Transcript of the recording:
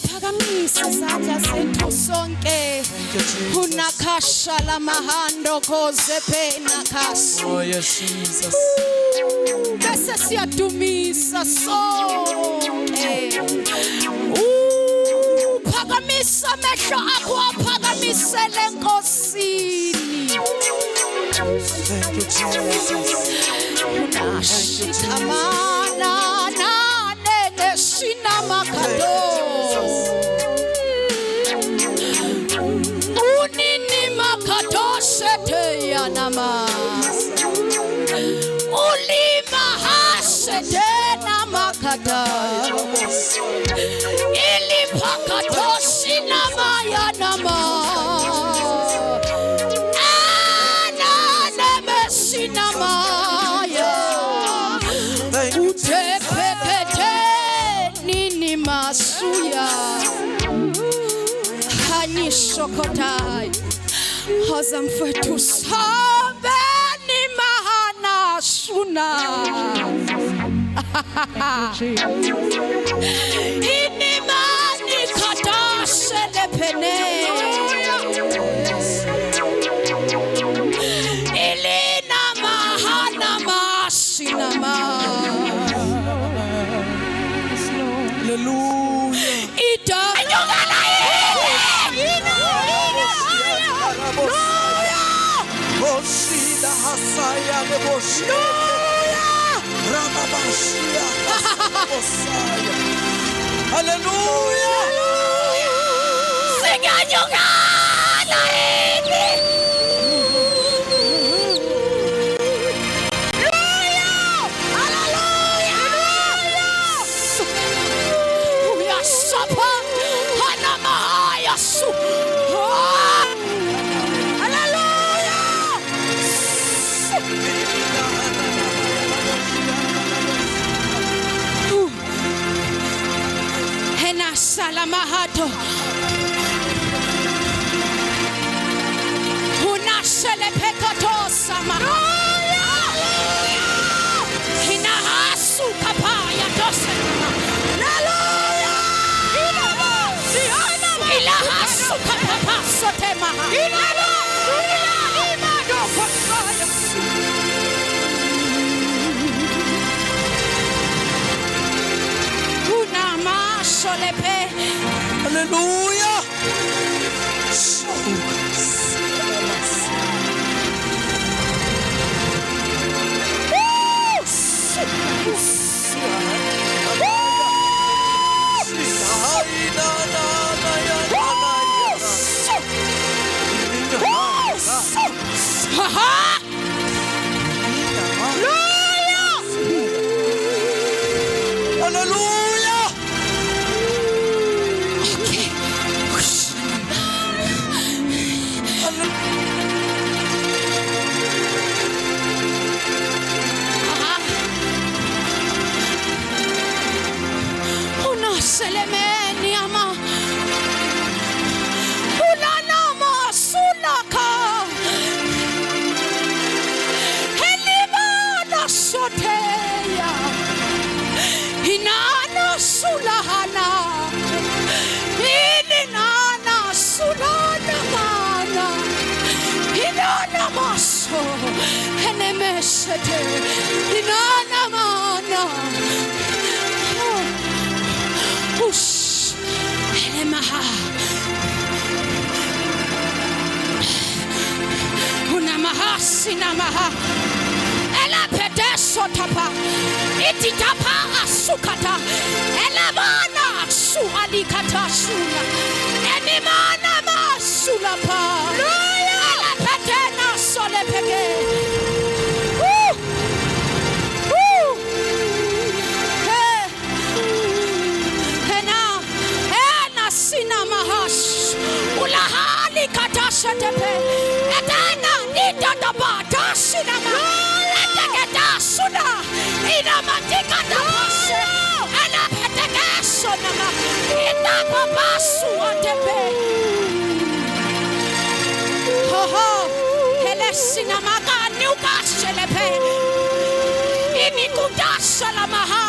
Phakamisa izandla zethu sonke. Unakasha la mahando koze pena kas. Oh yes, Jesus. Bese siyadumisa sonke. Phakamisa amehlo akho aphakamisele enkosini. Thank you, Jesus. Unashitamana na nene shinamakado. Unini makado sete yanama. Ulima hasete namakada. Ili pakato shinama yanama. Ananeme sinamaya. Utepekete nini masuya. Hani shokotai. Hazam fetu sabe ni mahana shuna. Ini mani kadashe lepene. Ilina mahana masinama. Hallelujah. Ita nyongala Boshida hasaya de boshida. Ramabashia. Bosaya. Hallelujah. Sing nyongala Salamahato Unashele pekato sama Hinahasu kapaya dose Ilahasu kapapa sotema Hallelujah. Selemeni ama Ulana masulaka Helimana soteya Inana sulahana Ininana sulana mana Inana maso Henemesete Inana mana Push, Elemaha, Unamaha, Sinamaha, Ela Pedeso Tapa, Ititapa Asukata, Elamana Sualikata Sula, Enimana Masulapa, Ela Petena Solepege. Ulahali katasha tepe etana nitadaba tasinama eteketa suna inamatika tapase ela eteke sonama itapapa suwa tepe ho hele sinama ka nuka shelepe imikuta salamaha